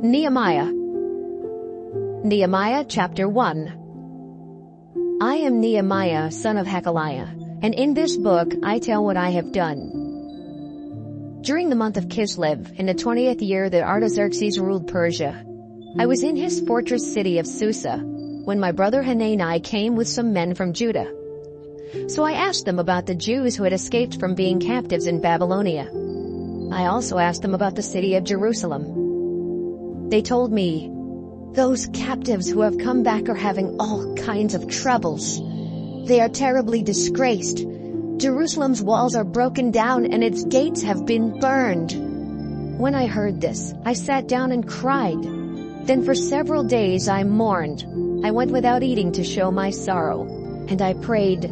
Nehemiah. Nehemiah chapter 1. I am Nehemiah, son of Hakaliah, and in this book I tell what I have done. During the month of Kislev, in the 20th year that Artaxerxes ruled Persia, I was in his fortress city of Susa, when my brother Hanani came with some men from Judah. So I asked them about the Jews who had escaped from being captives in Babylonia. I also asked them about the city of Jerusalem. They told me, "Those captives who have come back are having all kinds of troubles. They are terribly disgraced. Jerusalem's walls are broken down and its gates have been burned." When I heard this, I sat down and cried. Then for several days I mourned. I went without eating to show my sorrow. And I prayed,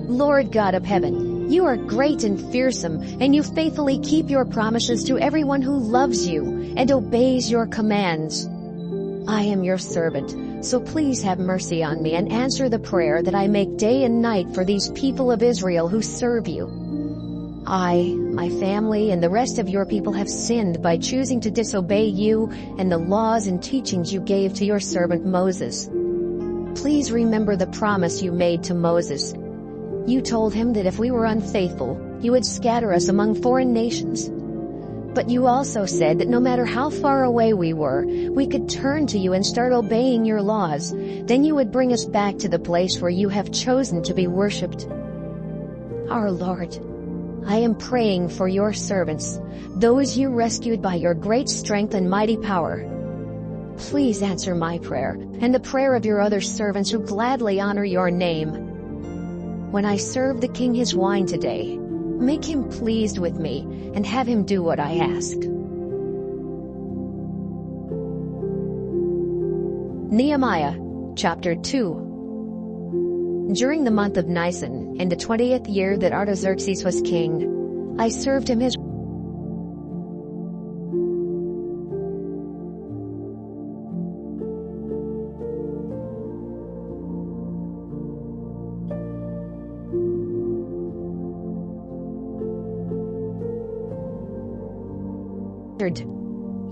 "Lord God of heaven, you are great and fearsome, and you faithfully keep your promises to everyone who loves you and obeys your commands. I am your servant, so please have mercy on me and answer the prayer that I make day and night for these people of Israel who serve you. I, my family, and the rest of your people have sinned by choosing to disobey you and the laws and teachings you gave to your servant Moses. Please remember the promise you made to Moses. You told him that if we were unfaithful, you would scatter us among foreign nations. But you also said that no matter how far away we were, we could turn to you and start obeying your laws. Then you would bring us back to the place where you have chosen to be worshipped. Our Lord, I am praying for your servants, those you rescued by your great strength and mighty power. Please answer my prayer and the prayer of your other servants who gladly honor your name. When I serve the king his wine today, make him pleased with me and have him do what I ask." Nehemiah chapter 2. During the month of Nisan, in the 20th year that Artaxerxes was king, I served him his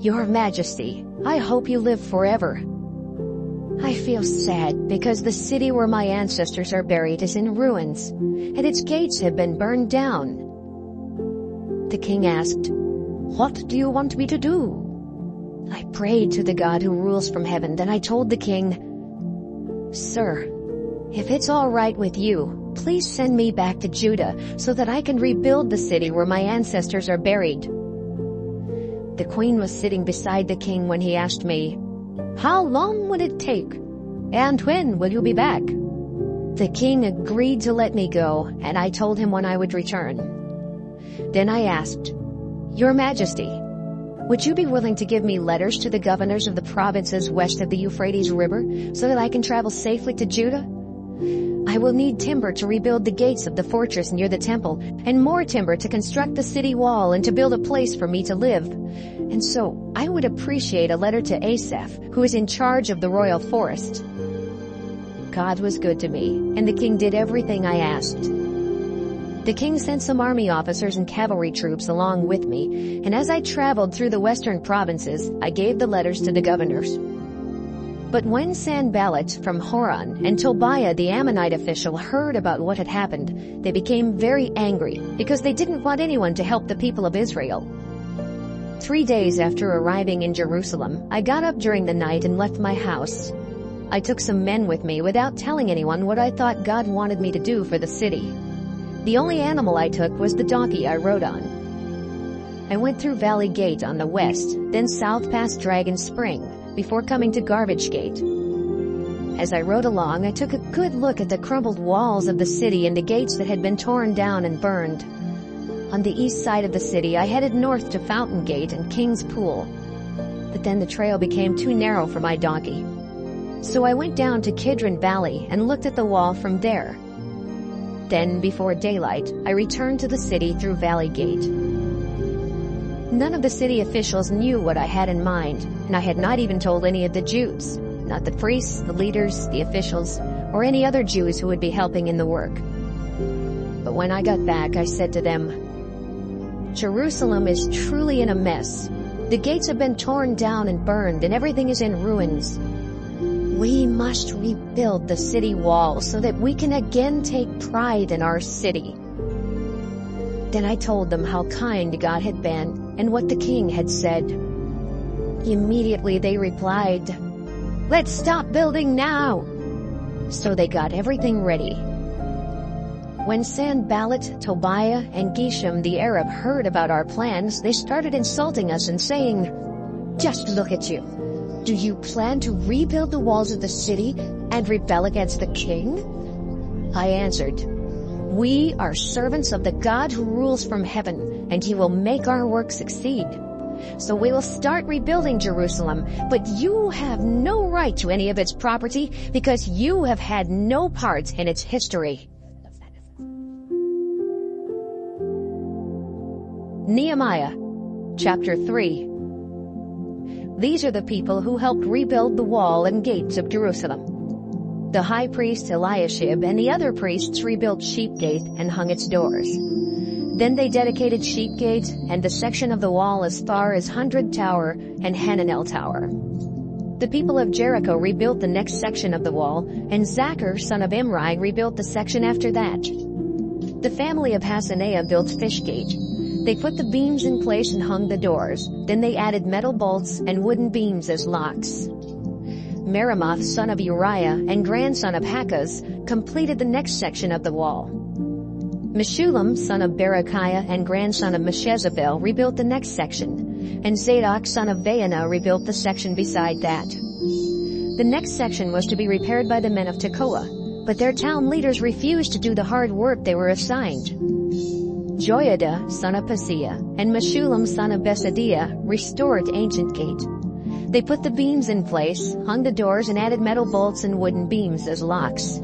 Your Majesty, I hope you live forever. I feel sad because the city where my ancestors are buried is in ruins, and its gates have been burned down. The king asked, "What do you want me to do?" I prayed to the God who rules from heaven. Then I told the king, "Sir, if it's all right with you, please send me back to Judah so that I can rebuild the city where my ancestors are buried." The queen was sitting beside the king when he asked me, "How long will it take? And when will you be back?" The king agreed to let me go, and I told him when I would return. Then I asked, "Your Majesty, would you be willing to give me letters to the governors of the provinces west of the Euphrates River so that I can travel safely to Judah? I will need timber to rebuild the gates of the fortress near the temple, and more timber to construct the city wall and to build a place for me to live. And so I would appreciate a letter to Asaph, who is in charge of the royal forest." God was good to me, and the king did everything I asked. The king sent some army officers and cavalry troops along with me, and as I traveled through the western provinces, I gave the letters to the governors. But when Sanballat from Horon and Tobiah the Ammonite official heard about what had happened, they became very angry because they didn't want anyone to help the people of Israel. 3 days after arriving in Jerusalem, I got up during the night and left my house. I took some men with me without telling anyone what I thought God wanted me to do for the city. The only animal I took was the donkey I rode on. I went through Valley Gate on the west, then south past Dragon Spring, before coming to Garbage Gate. As I rode along, I took a good look at the crumbled walls of the city and the gates that had been torn down and burned. On the east side of the city, I headed north to Fountain Gate and King's Pool. But then the trail became too narrow for my donkey. So I went down to Kidron Valley and looked at the wall from there. Then, before daylight, I returned to the city through Valley Gate. None of the city officials knew what I had in mind, and I had not even told any of the Jews, not the priests, the leaders, the officials, or any other Jews who would be helping in the work. But when I got back, I said to them, "Jerusalem is truly in a mess. The gates have been torn down and burned, and everything is in ruins. We must rebuild the city wall so that we can again take pride in our city." Then I told them how kind God had been and what the king had said. Immediately they replied, "Let's stop building now." So they got everything ready. When Sanballat, Tobiah, and Geshem the Arab heard about our plans, they started insulting us and saying, "Just look at you. Do you plan to rebuild the walls of the city and rebel against the king?" I answered, "We are servants of the God who rules from heaven, and he will make our work succeed. So we will start rebuilding Jerusalem, but you have no right to any of its property because you have had no part in its history." Nehemiah, chapter 3. These are the people who helped rebuild the wall and gates of Jerusalem. The high priest Eliashib and the other priests rebuilt Sheep Gate and hung its doors. Then they dedicated Sheep Gate and the section of the wall as far as 100 Tower and Hananel Tower. The people of Jericho rebuilt the next section of the wall, and Zachar, son of Imri, rebuilt the section after that. The family of Hassenaah built Fish Gate. They put the beams in place and hung the doors. Then they added metal bolts and wooden beams as locks. Meremoth, son of Uriah and grandson of Hakaz, completed the next section of the wall. Meshullam, son of Berechiah and grandson of Meshezabel, rebuilt the next section, and Zadok, son of Baanah, rebuilt the section beside that. The next section was to be repaired by the men of Tekoa, but their town leaders refused to do the hard work they were assigned. Joiada, son of Paseah, and Meshullam, son of Besadiah, restored Ancient Gate. They put the beams in place, hung the doors, and added metal bolts and wooden beams as locks.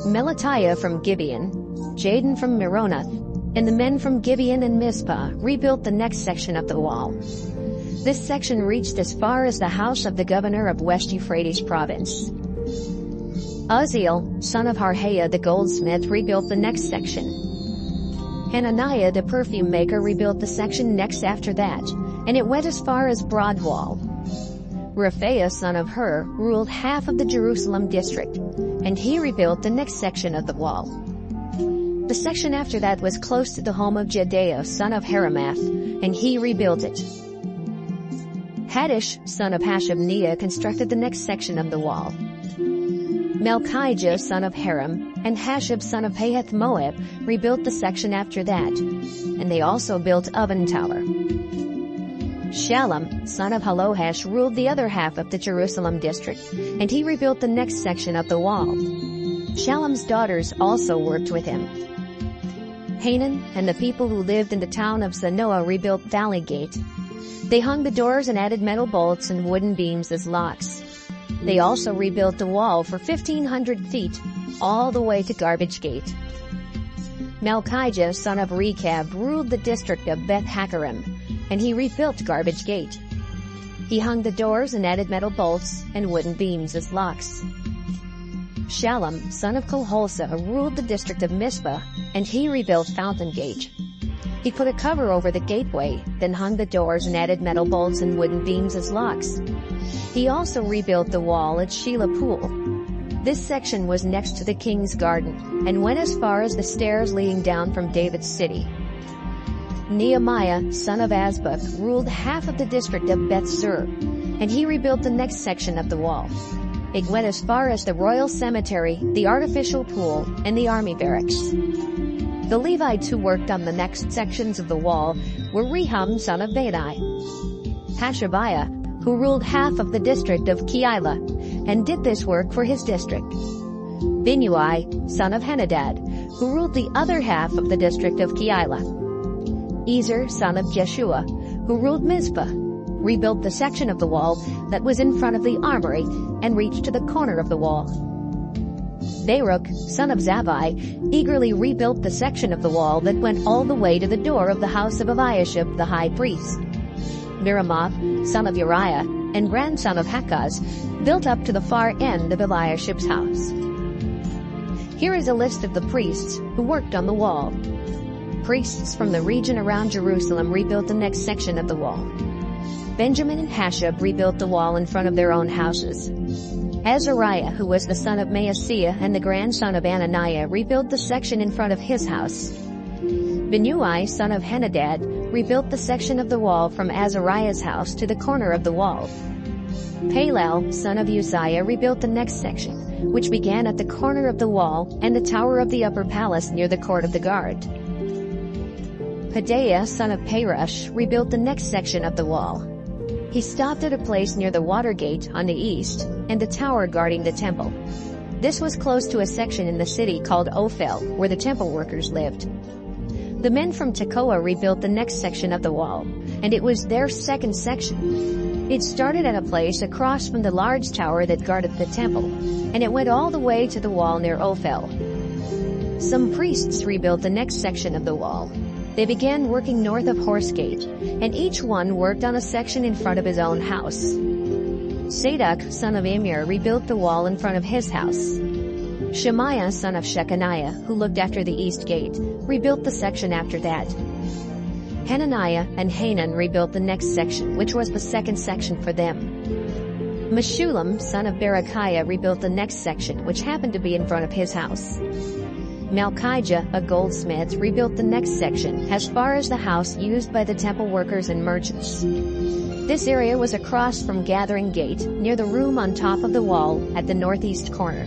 Melatiah from Gibeon, Jadon from Meronoth, and the men from Gibeon and Mizpah rebuilt the next section of the wall. This section reached as far as the house of the governor of West Euphrates province. Uzziel, son of Harhaiah the goldsmith, rebuilt the next section. Hananiah the perfume maker rebuilt the section next after that, and it went as far as Broadwall. Rephaiah son of Hur ruled half of the Jerusalem district, and he rebuilt the next section of the wall. The section after that was close to the home of Jedaiah son of Haramath, and he rebuilt it. Haddish son of Hashabniah constructed the next section of the wall. Melchijah son of Haram and Hashab son of Pahath Moab rebuilt the section after that, and they also built Oven Tower. Shallum son of Halohesh ruled the other half of the Jerusalem district, and he rebuilt the next section of the wall. Shallum's daughters also worked with him. Hanan and the people who lived in the town of Zanoah rebuilt Valley Gate. They hung the doors and added metal bolts and wooden beams as locks. They also rebuilt the wall for 1,500 feet, all the way to Garbage Gate. Melchijah, son of Rechab, ruled the district of Beth Haccherem, and he rebuilt Garbage Gate. He hung the doors and added metal bolts and wooden beams as locks. Shallum, son of Kolholsa, ruled the district of Mizpah, and he rebuilt Fountain Gate. He put a cover over the gateway, then hung the doors and added metal bolts and wooden beams as locks. He also rebuilt the wall at Shelah Pool. This section was next to the king's garden, and went as far as the stairs leading down from David's city. Nehemiah, son of Azbuk, ruled half of the district of Beth-Zur, and he rebuilt the next section of the wall. It went as far as the royal cemetery, the artificial pool, and the army barracks. The Levites who worked on the next sections of the wall were Rehum, son of Bani, Hashabiah, who ruled half of the district of Keilah, and did this work for his district. Binnui, son of Henadad, who ruled the other half of the district of Keilah. Ezer, son of Jeshua, who ruled Mizpah, rebuilt the section of the wall that was in front of the armory and reached to the corner of the wall. Baruch, son of Zabai, eagerly rebuilt the section of the wall that went all the way to the door of the house of Eliashib the high priest. Meremoth, son of Uriah, and grandson of Hakaz, built up to the far end of Eliashib's house. Here is a list of the priests who worked on the wall. Priests from the region around Jerusalem rebuilt the next section of the wall. Benjamin and Hashab rebuilt the wall in front of their own houses. Azariah, who was the son of Maaseiah and the grandson of Ananiah, rebuilt the section in front of his house. Binnui, son of Henadad, rebuilt the section of the wall from Azariah's house to the corner of the wall. Palal, son of Uzziah, rebuilt the next section, which began at the corner of the wall and the tower of the upper palace near the court of the guard. Pedaiah, son of Parosh, rebuilt the next section of the wall. He stopped at a place near the water gate on the east and the tower guarding the temple. This was close to a section in the city called Ophel, where the temple workers lived. The men from Tekoa rebuilt the next section of the wall, and it was their second section. It started at a place across from the large tower that guarded the temple, and it went all the way to the wall near Ophel. Some priests rebuilt the next section of the wall. They began working north of Horse Gate, and each one worked on a section in front of his own house. Zadok, son of Immer, rebuilt the wall in front of his house. Shemaiah, son of Shechaniah, who looked after the east gate, rebuilt the section after that. Hananiah and Hanan rebuilt the next section, which was the second section for them. Meshullam, son of Berechiah, rebuilt the next section, which happened to be in front of his house. Malchijah, a goldsmith, rebuilt the next section, as far as the house used by the temple workers and merchants. This area was across from Gathering Gate, near the room on top of the wall at the northeast corner.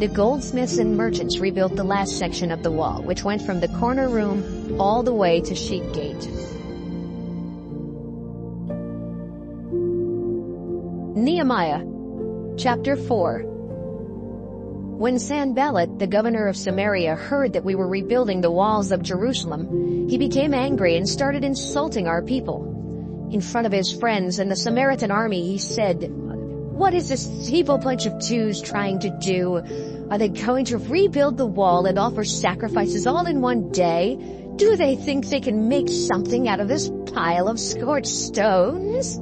The goldsmiths and merchants rebuilt the last section of the wall, which went from the corner room all the way to Sheep Gate. Nehemiah, chapter 4. When Sanballat, the governor of Samaria, heard that we were rebuilding the walls of Jerusalem, he became angry and started insulting our people. In front of his friends and the Samaritan army, he said, "What is this evil bunch of Jews trying to do? Are they going to rebuild the wall and offer sacrifices all in one day? Do they think they can make something out of this pile of scorched stones?"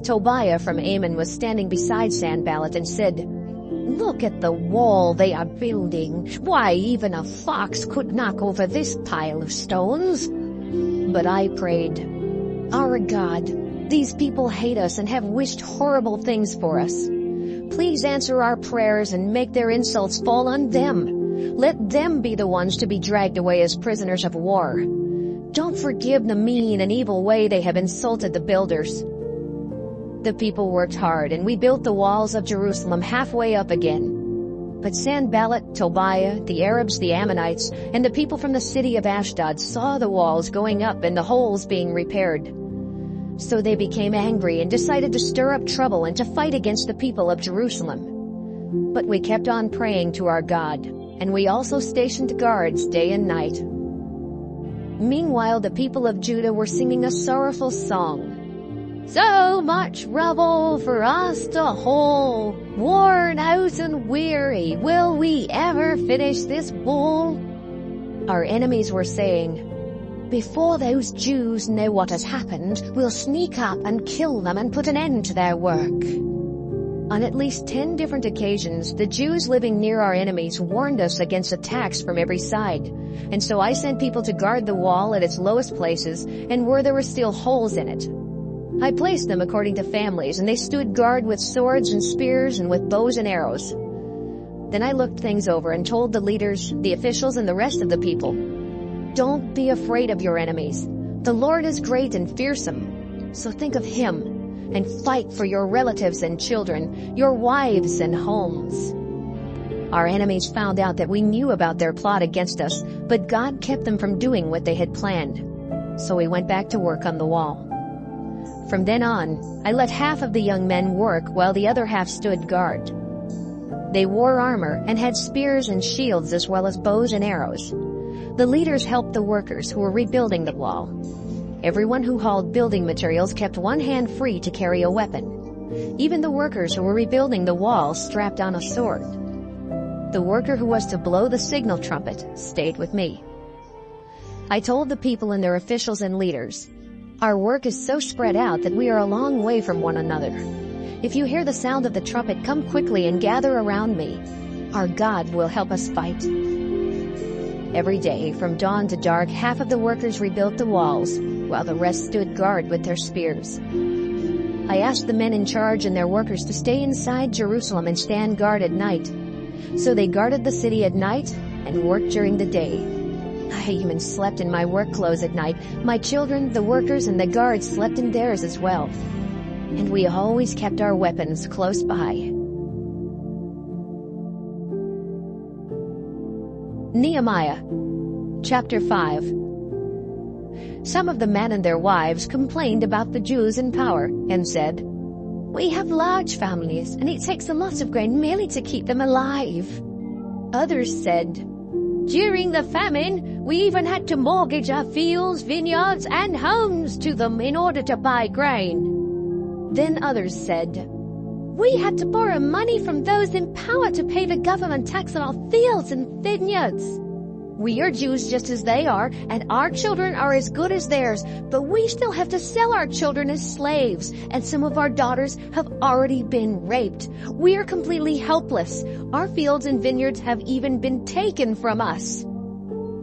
Tobiah from Ammon was standing beside Sanballat and said, "Look at the wall they are building. Why, even a fox could knock over this pile of stones." But I prayed, "Our God, these people hate us and have wished horrible things for us. Please answer our prayers and make their insults fall on them. Let them be the ones to be dragged away as prisoners of war. Don't forgive the mean and evil way they have insulted the builders." The people worked hard, and we built the walls of Jerusalem halfway up again. But Sanballat, Tobiah, the Arabs, the Ammonites, and the people from the city of Ashdod saw the walls going up and the holes being repaired. So they became angry and decided to stir up trouble and to fight against the people of Jerusalem. But we kept on praying to our God, and we also stationed guards day and night. Meanwhile, the people of Judah were singing a sorrowful song. "So much rubble for us to haul, worn out and weary, will we ever finish this wall?" Our enemies were saying, "Before those Jews know what has happened, we'll sneak up and kill them and put an end to their work." On at least 10 different occasions, the Jews living near our enemies warned us against attacks from every side, and so I sent people to guard the wall at its lowest places and where there were still holes in it. I placed them according to families, and they stood guard with swords and spears and with bows and arrows. Then I looked things over and told the leaders, the officials, and the rest of the people, "Don't be afraid of your enemies. The Lord is great and fearsome. So think of Him and fight for your relatives and children, your wives and homes." Our enemies found out that we knew about their plot against us, but God kept them from doing what they had planned. So we went back to work on the wall. From then on, I let half of the young men work while the other half stood guard. They wore armor and had spears and shields as well as bows and arrows. The leaders helped the workers who were rebuilding the wall. Everyone who hauled building materials kept one hand free to carry a weapon. Even the workers who were rebuilding the wall strapped on a sword. The worker who was to blow the signal trumpet stayed with me. I told the people and their officials and leaders, "Our work is so spread out that we are a long way from one another. If you hear the sound of the trumpet, come quickly and gather around me. Our God will help us fight." Every day, from dawn to dark, half of the workers rebuilt the walls, while the rest stood guard with their spears. I asked the men in charge and their workers to stay inside Jerusalem and stand guard at night. So they guarded the city at night and worked during the day. I even slept in my work clothes at night. My children, the workers, and the guards slept in theirs as well. And we always kept our weapons close by. Nehemiah, chapter 5. Some of the men and their wives complained about the Jews in power and said, "We have large families, and it takes a lot of grain merely to keep them alive." Others said, "During the famine, we even had to mortgage our fields, vineyards, and homes to them in order to buy grain." Then others said, "We had to borrow money from those in power to pay the government tax on our fields and vineyards. We are Jews just as they are, and our children are as good as theirs, but we still have to sell our children as slaves, and some of our daughters have already been raped. We are completely helpless. Our fields and vineyards have even been taken from us."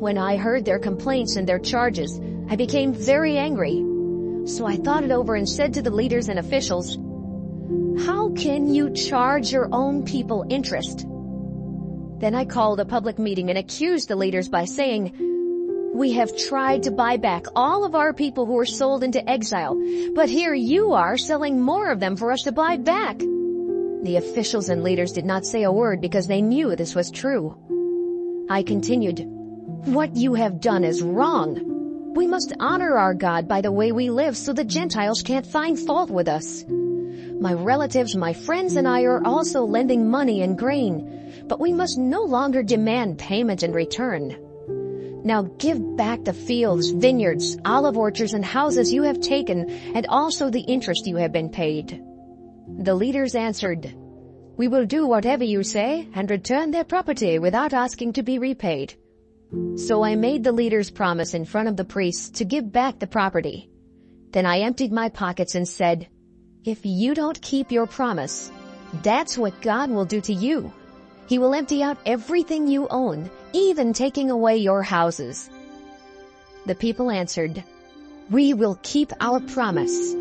When I heard their complaints and their charges, I became very angry. So I thought it over and said to the leaders and officials, "How can you charge your own people interest?" Then I called a public meeting and accused the leaders by saying, "We have tried to buy back all of our people who were sold into exile, but here you are selling more of them for us to buy back." The officials and leaders did not say a word because they knew this was true. I continued, "What you have done is wrong. We must honor our God by the way we live so the Gentiles can't find fault with us. My relatives, my friends, and I are also lending money and grain, but we must no longer demand payment in return. Now give back the fields, vineyards, olive orchards, and houses you have taken, and also the interest you have been paid." The leaders answered, "We will do whatever you say and return their property without asking to be repaid." So I made the leaders promise in front of the priests to give back the property. Then I emptied my pockets and said, "If you don't keep your promise, that's what God will do to you. He will empty out everything you own, even taking away your houses." The people answered, "We will keep our promise."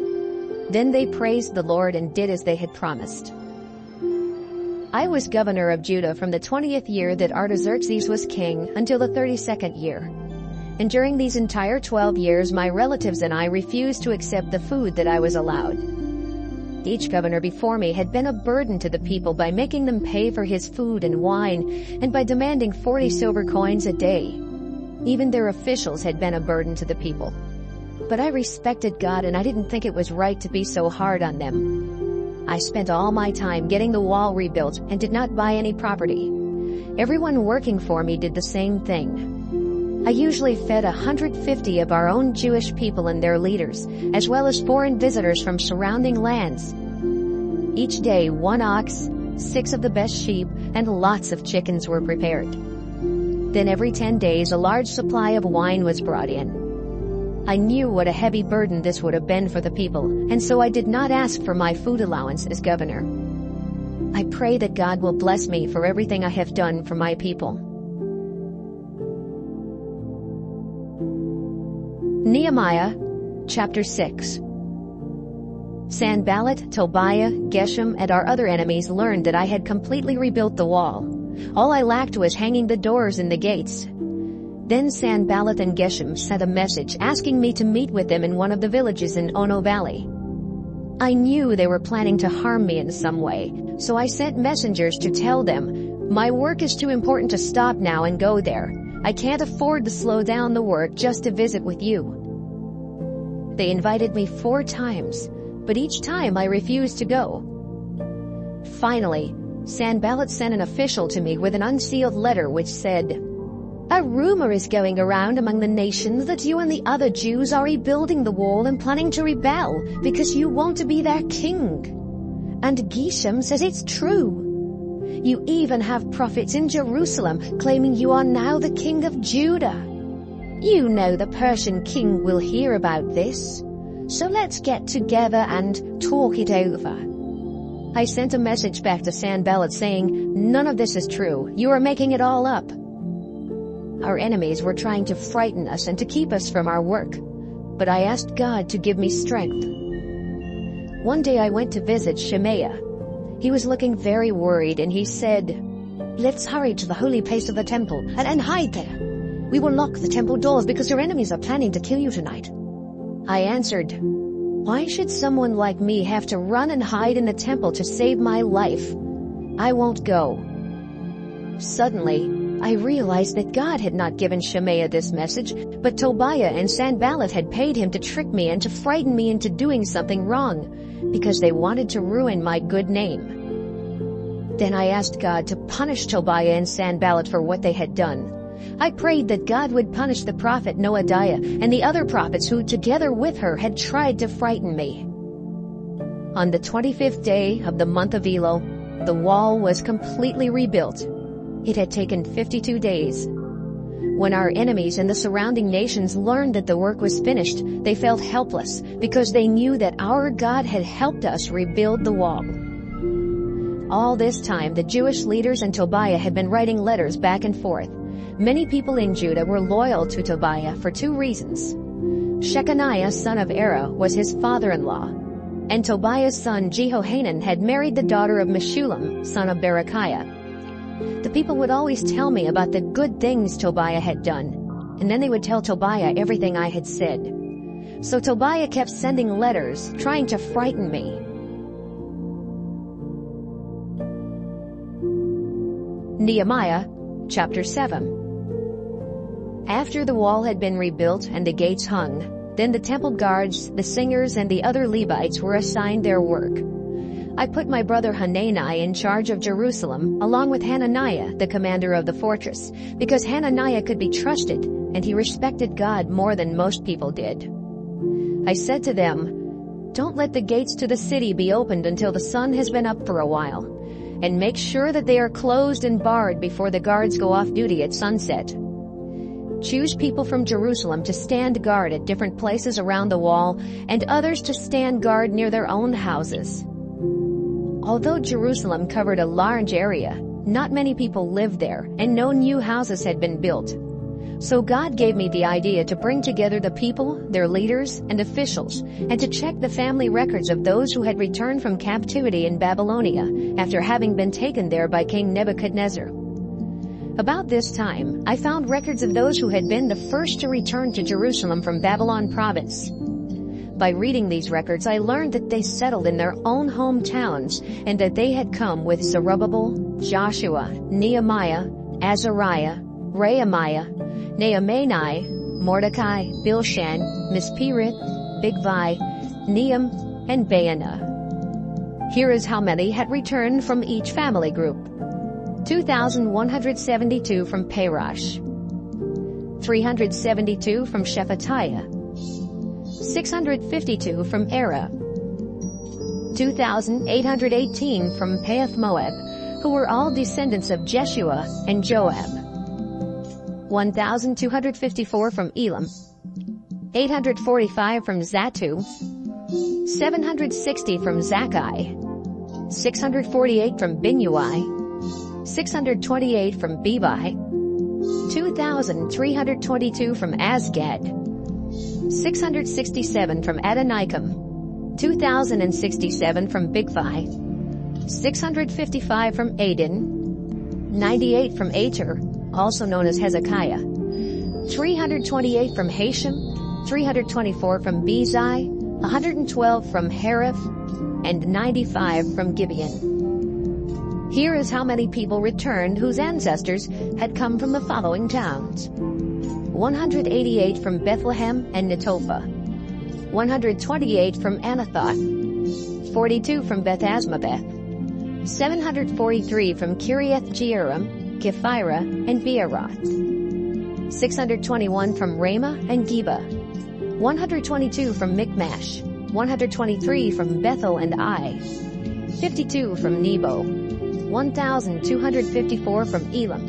Then they praised the Lord and did as they had promised. I was governor of Judah from the 20th year that Artaxerxes was king until the 32nd year. And during these entire 12 years, my relatives and I refused to accept the food that I was allowed. Each governor before me had been a burden to the people by making them pay for his food and wine, and by demanding 40 silver coins a day. Even their officials had been a burden to the people. But I respected God, and I didn't think it was right to be so hard on them. I spent all my time getting the wall rebuilt and did not buy any property. Everyone working for me did the same thing. I usually fed 150 of our own Jewish people and their leaders, as well as foreign visitors from surrounding lands. Each day 1 ox, 6 of the best sheep, and lots of chickens were prepared. Then every 10 days a large supply of wine was brought in. I knew what a heavy burden this would have been for the people, and so I did not ask for my food allowance as governor. I pray that God will bless me for everything I have done for my people. Nehemiah, chapter 6. Sanballat, Tobiah, Geshem, and our other enemies learned that I had completely rebuilt the wall. All I lacked was hanging the doors and the gates. Then Sanballat and Geshem sent a message asking me to meet with them in one of the villages in Ono Valley. I knew they were planning to harm me in some way, so I sent messengers to tell them, "My work is too important to stop now and go there. I can't afford to slow down the work just to visit with you." They invited me 4 times, but each time I refused to go. Finally, Sanballat sent an official to me with an unsealed letter which said, "A rumor is going around among the nations that you and the other Jews are rebuilding the wall and planning to rebel because you want to be their king. And Geshem says it's true. You even have prophets in Jerusalem claiming you are now the king of Judah. You know the Persian king will hear about this. So let's get together and talk it over." I sent a message back to Sanballat saying, "None of this is true. You are making it all up." Our enemies were trying to frighten us and to keep us from our work. but I asked God to give me strength. One day I went to visit NEHEMIAH. He was looking very worried and he said, "Let's hurry to the holy place of the temple and hide there. We will lock the temple doors because your enemies are planning to kill you tonight." I answered, "Why should someone like me have to run and hide in the temple to save my life? I won't go." Suddenly, I realized that God had not given NEHEMIAH this message, but Tobiah and Sanballat had paid him to trick me and to frighten me into doing something wrong, because they wanted to ruin my good name. Then I asked God to punish Tobiah and Sanballat for what they had done. I prayed that God would punish the prophet Noadiah and the other prophets who, together with her, had tried to frighten me. On the 25th day of the month of Elul, the wall was completely rebuilt. It had taken 52 days. When our enemies and the surrounding nations learned that the work was finished, they felt helpless because they knew that our God had helped us rebuild the wall. All this time, the Jewish leaders and Tobiah had been writing letters back and forth. Many people in Judah were loyal to Tobiah for two reasons. Shechaniah, son of Era, was his father-in-law, and Tobiah's son Jehohanan had married the daughter of Meshullam, son of Berechiah. The people would always tell me about the good things Tobiah had done, and then they would tell Tobiah everything I had said. So Tobiah kept sending letters, trying to frighten me. Nehemiah, chapter 7. After the wall had been rebuilt and the gates hung, then the temple guards, the singers, and the other Levites were assigned their work. I put my brother Hanani in charge of Jerusalem, along with Hananiah, the commander of the fortress, because Hananiah could be trusted, and he respected God more than most people did. I said to them, "Don't let the gates to the city be opened until the sun has been up for a while, and make sure that they are closed and barred before the guards go off duty at sunset. Choose people from Jerusalem to stand guard at different places around the wall, and others to stand guard near their own houses." Although Jerusalem covered a large area, not many people lived there, and no new houses had been built. So God gave me the idea to bring together the people, their leaders, and officials, and to check the family records of those who had returned from captivity in Babylonia after having been taken there by King Nebuchadnezzar. About this time, I found records of those who had been the first to return to Jerusalem from Babylon province. By reading these records, I learned that they settled in their own hometowns and that they had come with Zerubbabel, Joshua, Nehemiah, Azariah, Rehemiah, Nehemiah, Mordecai, Bilshan, Mispirit, Bigvai, Nehem, and Baanah. Here is how many had returned from each family group. 2,172 from Parash, 372 from Shephatiah, 652 from Era, 2,818 from Pahath-Moab, who were all descendants of Jeshua and Joab, 1,254 from Elam, 845 from Zatu, 760 from Zakkai, 648 from Binnui, 628 from Bebai, 2,322 from Asgad, 667 from Adonikam, 2,067 from Bigvai, 655 from Adin, 98 from Ater, also known as Hezekiah, 328 from Hashem, 324 from Bezai, 112 from Hariph, and 95 from Gibeon. Here is how many people returned whose ancestors had come from the following towns: 188 from Bethlehem and Netophah, 128 from Anathoth, 42 from Beth-Asmaveth, 743 from Kiriath-Jearim, Kephirah, and Beeroth, 621 from Ramah and Geba, 122 from Michmash, 123 from Bethel and Ai, 52 from Nebo, 1,254 from Elam,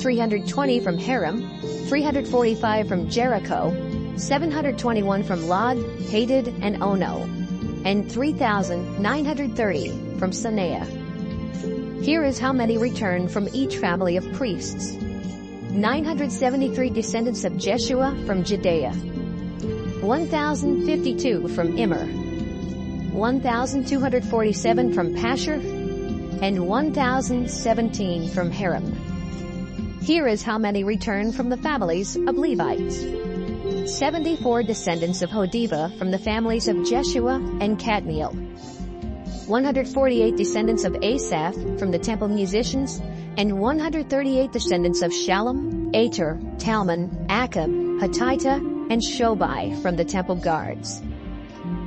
320 from Haram, 345 from Jericho, 721 from Lod, Hadid, and Ono, and 3,930 from Sanaa. Here is how many returned from each family of priests: 973 descendants of Jeshua from Judea, 1,052 from Immer, 1,247 from Pashur, and 1,017 from Haram. Here is how many returned from the families of Levites. 74 descendants of Hodiva from the families of Jeshua and Kadmiel. 148 descendants of Asaph from the temple musicians, and 138 descendants of Shallum, Ater, Talmon, Akab, Hatita, and Shobai from the temple guards.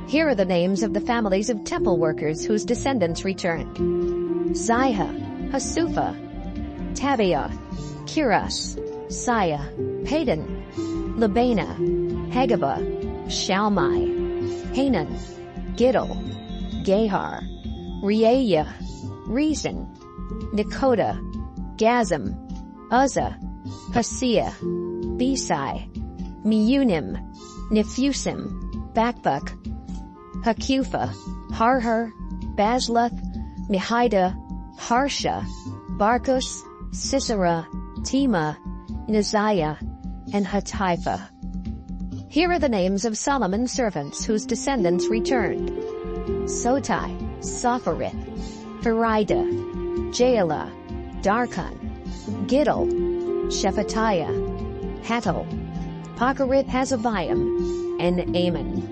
Here are the names of the families of temple workers whose descendants returned. Ziha, Hasupha, Tabaoth, Kiras, Saya, Padon, Labana, Hagaba, Shalmai, Hanan, Giddel, Gahar, Reaiah, Rezin, Nekoda, Gazam, Uzzah, Paseah, Besai, Meunim, Nephusim, Bakbuk, Hakupha, Harhur, Basluth, Mehida, Harsha, Barkos, Sisera, Tema, Neziah, and Hatipha. Here are the names of Solomon's servants whose descendants returned. Sotai, Sopharith, Pharida, Jaela, Darkon, Giddel, Shephatiah, Hattil, Pacherith Hazabiam, and Ammon.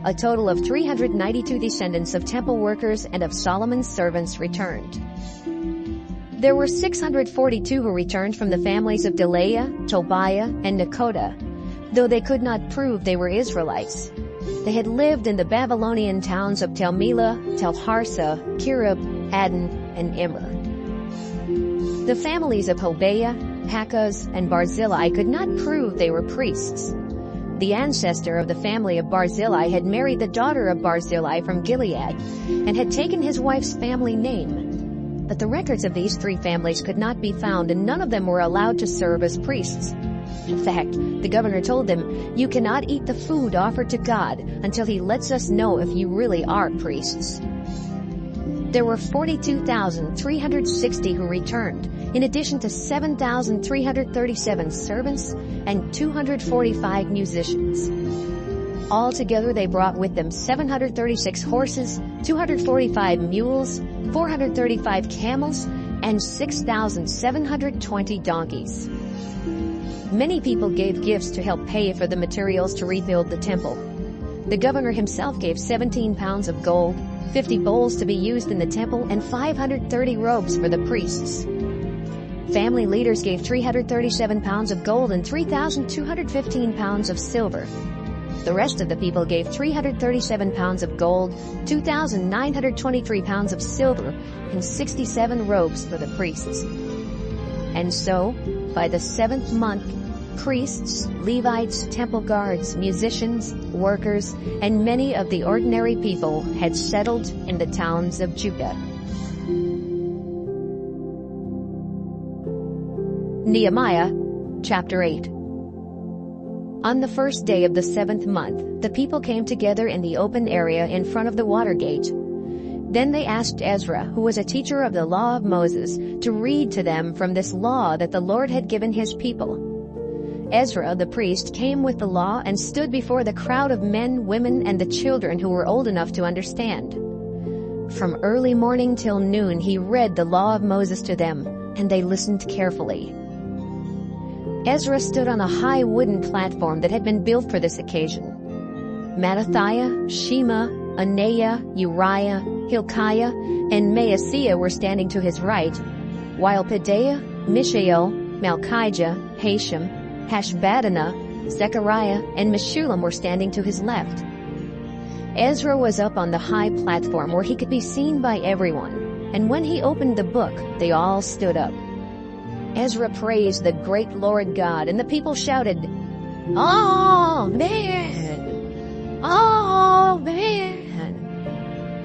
A total of 392 descendants of temple workers and of Solomon's servants returned. There were 642 who returned from the families of Delaiah, Tobiah, and Nekoda, though they could not prove they were Israelites. They had lived in the Babylonian towns of Tel Melah, Tel Harsa, Kirub, Adon, and Immer. The families of Hobaiah, Hakaz, and Barzillai could not prove they were priests. The ancestor of the family of Barzillai had married the daughter of Barzillai from Gilead and had taken his wife's family name. But the records of these three families could not be found, and none of them were allowed to serve as priests. In fact, the governor told them, "You cannot eat the food offered to God until he lets us know if you really are priests." There were 42,360 who returned, in addition to 7,337 servants and 245 musicians. Altogether, they brought with them 736 horses, 245 mules, 435 camels, and 6,720 donkeys. Many people gave gifts to help pay for the materials to rebuild the temple. The governor himself gave 17 pounds of gold, 50 bowls to be used in the temple, and 530 robes for the priests. Family leaders gave 337 pounds of gold and 3,215 pounds of silver. The rest of the people gave 337 pounds of gold, 2,923 pounds of silver, and 67 robes for the priests. And so, by the 7th month, priests, Levites, temple guards, musicians, workers, and many of the ordinary people had settled in the towns of Judah. Nehemiah, chapter 8. On the first day of the 7th month, the people came together in the open area in front of the water gate. Then they asked Ezra, who was a teacher of the law of Moses, to read to them from this law that the Lord had given his people. Ezra, the priest, came with the law and stood before the crowd of men, women, and the children who were old enough to understand. From early morning till noon he read the law of Moses to them, and they listened carefully. Ezra stood on a high wooden platform that had been built for this occasion. Mattithiah, Shema, Anaiah, Uriah, Hilkiah, and Maaseiah were standing to his right, while Pedaiah, Mishael, Malchijah, Hashem, Hashbaddanah, Zechariah, and Meshullam were standing to his left. Ezra was up on the high platform where he could be seen by everyone, and when he opened the book, they all stood up. Ezra praised the great Lord God, and the people shouted, "Amen! Amen!"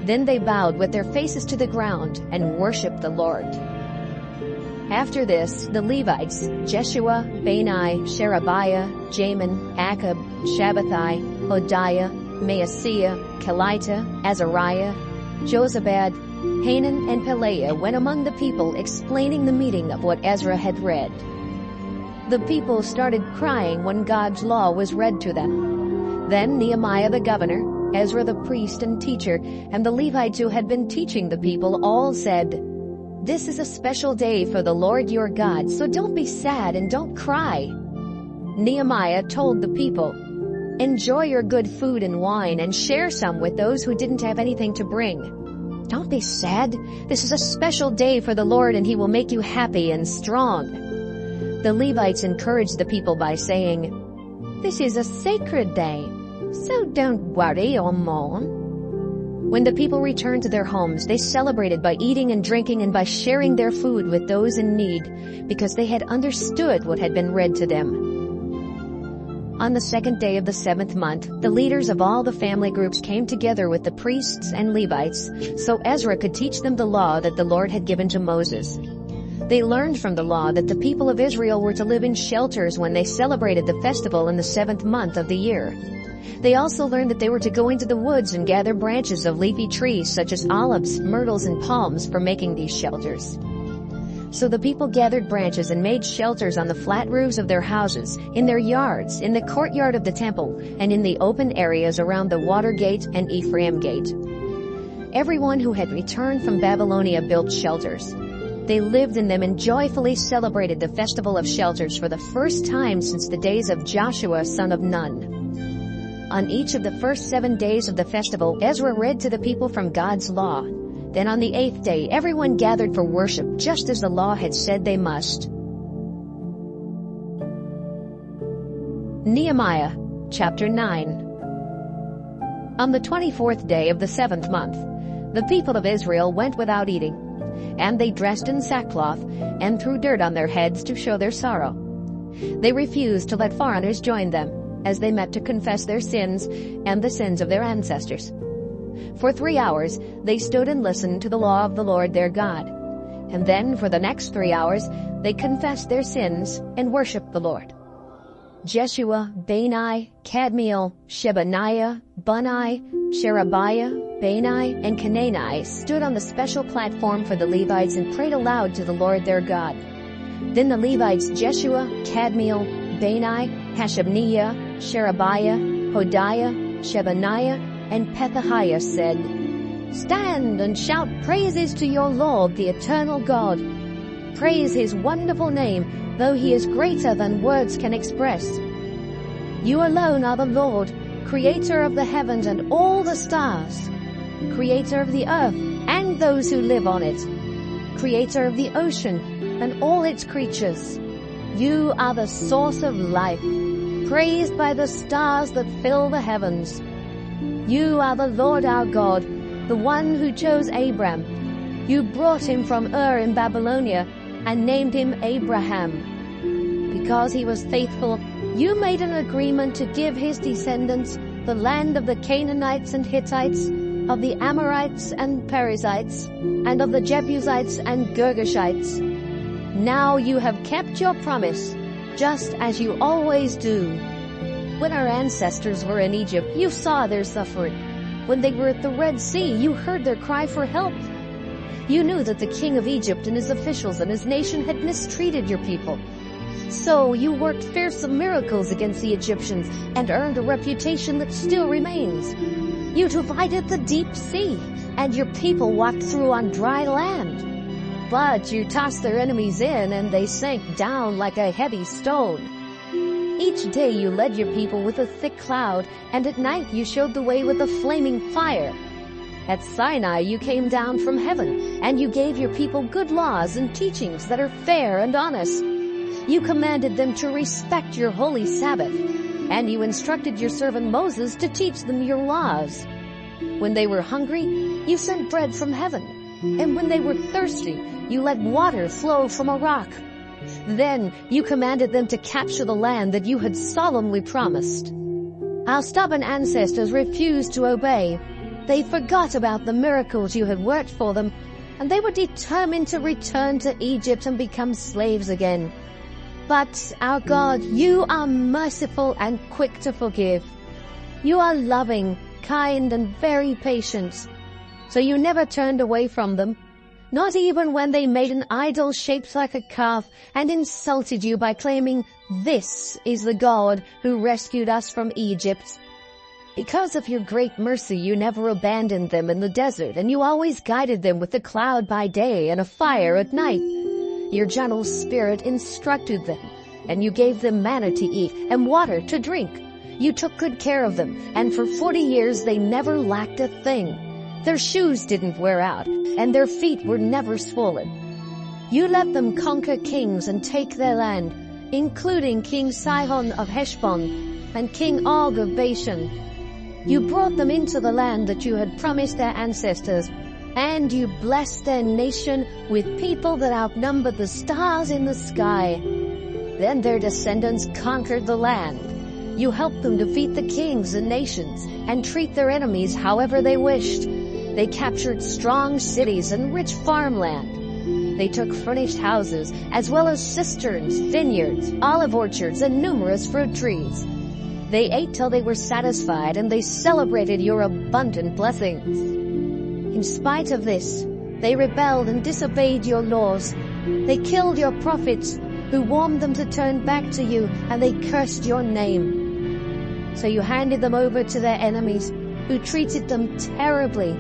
Then they bowed with their faces to the ground and worshipped the Lord. After this, the Levites, Jeshua, Bani, Sherebiah, Jamin, Akab, Shabbathai, Hodiah, Maaseiah, Kelita, Azariah, Jozabad, Hanan, and Pelaiah went among the people explaining the meaning of what Ezra had read. The people started crying when God's law was read to them. Then Nehemiah the governor, Ezra the priest and teacher, and the Levites who had been teaching the people all said, "This is a special day for the Lord your God, so don't be sad and don't cry." Nehemiah told the people, "Enjoy your good food and wine and share some with those who didn't have anything to bring. Don't be sad. This is a special day for the Lord, and he will make you happy and strong." The Levites encouraged the people by saying, "This is a sacred day, so don't worry or mourn." When the people returned to their homes, they celebrated by eating and drinking and by sharing their food with those in need, because they had understood what had been read to them. On the second day of the 7th month, the leaders of all the family groups came together with the priests and Levites, so Ezra could teach them the law that the Lord had given to Moses. They learned from the law that the people of Israel were to live in shelters when they celebrated the festival in the 7th month of the year. They also learned that they were to go into the woods and gather branches of leafy trees such as olives, myrtles, and palms for making these shelters. So the people gathered branches and made shelters on the flat roofs of their houses, in their yards, in the courtyard of the temple, and in the open areas around the Water Gate and Ephraim Gate. Everyone who had returned from Babylonia built shelters. They lived in them and joyfully celebrated the festival of shelters for the first time since the days of Joshua son of Nun. On each of the first 7 days of the festival, Ezra read to the people from God's law. Then on the 8th day, everyone gathered for worship, just as the law had said they must. Nehemiah, chapter 9. On the 24th day of the 7th month, the people of Israel went without eating, and they dressed in sackcloth and threw dirt on their heads to show their sorrow. They refused to let foreigners join them, as they met to confess their sins and the sins of their ancestors. For 3 hours they stood and listened to the law of the Lord their God. And then for the next 3 hours they confessed their sins and worshipped the Lord. Jeshua, Bani, Kadmiel, Shebaniah, Bunni, Sherebiah, Bani, and Canaani stood on the special platform for the Levites and prayed aloud to the Lord their God. Then the Levites Jeshua, Kadmiel, Bani, Hashabniah, Sherebiah, Hodiah, Shebaniah, and Pethahiah said, "Stand and shout praises to your Lord, the eternal God. Praise his wonderful name, though he is greater than words can express. You alone are the Lord, creator of the heavens and all the stars, creator of the earth and those who live on it, creator of the ocean and all its creatures. You are the source of life, praised by the stars that fill the heavens. You are the Lord our God, the one who chose Abram. You brought him from Ur in Babylonia and named him Abraham. Because he was faithful, you made an agreement to give his descendants the land of the Canaanites and Hittites, of the Amorites and Perizzites, and of the Jebusites and Girgashites. Now you have kept your promise, just as you always do. When our ancestors were in Egypt, you saw their suffering. When they were at the Red Sea, you heard their cry for help. You knew that the king of Egypt and his officials and his nation had mistreated your people. So you worked fearsome miracles against the Egyptians and earned a reputation that still remains. You divided the deep sea, and your people walked through on dry land. But you tossed their enemies in, and they sank down like a heavy stone. Each day you led your people with a thick cloud, and at night you showed the way with a flaming fire. At Sinai you came down from heaven, and you gave your people good laws and teachings that are fair and honest. You commanded them to respect your holy Sabbath, and you instructed your servant Moses to teach them your laws. When they were hungry, you sent bread from heaven, and when they were thirsty, you let water flow from a rock. Then you commanded them to capture the land that you had solemnly promised. Our stubborn ancestors refused to obey. They forgot about the miracles you had worked for them, and they were determined to return to Egypt and become slaves again. But, our God, you are merciful and quick to forgive. You are loving, kind, and very patient. So you never turned away from them, not even when they made an idol shaped like a calf and insulted you by claiming, "This is the God who rescued us from Egypt." Because of your great mercy, you never abandoned them in the desert, and you always guided them with a cloud by day and a fire at night. Your gentle spirit instructed them, and you gave them manna to eat and water to drink. You took good care of them, and for 40 years they never lacked a thing. Their shoes didn't wear out, and their feet were never swollen. You let them conquer kings and take their land, including King Sihon of Heshbon and King Og of Bashan. You brought them into the land that you had promised their ancestors, and you blessed their nation with people that outnumbered the stars in the sky. Then their descendants conquered the land. You helped them defeat the kings and nations and treat their enemies however they wished. They captured strong cities and rich farmland. They took furnished houses as well as cisterns, vineyards, olive orchards, and numerous fruit trees. They ate till they were satisfied, and they celebrated your abundant blessings. In spite of this, they rebelled and disobeyed your laws. They killed your prophets, who warned them to turn back to you, and they cursed your name. So you handed them over to their enemies, who treated them terribly.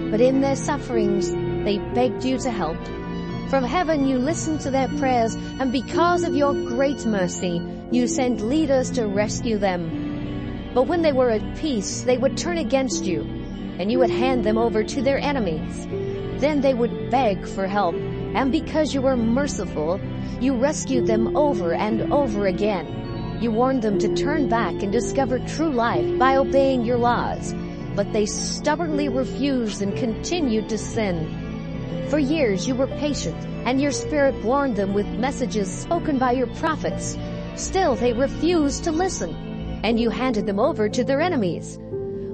But in their sufferings, they begged you to help. From heaven you listened to their prayers, and because of your great mercy, you sent leaders to rescue them. But when they were at peace, they would turn against you, and you would hand them over to their enemies. Then they would beg for help, and because you were merciful, you rescued them over and over again. You warned them to turn back and discover true life by obeying your laws, but they stubbornly refused and continued to sin. For years you were patient, and your spirit warned them with messages spoken by your prophets. Still they refused to listen, and you handed them over to their enemies.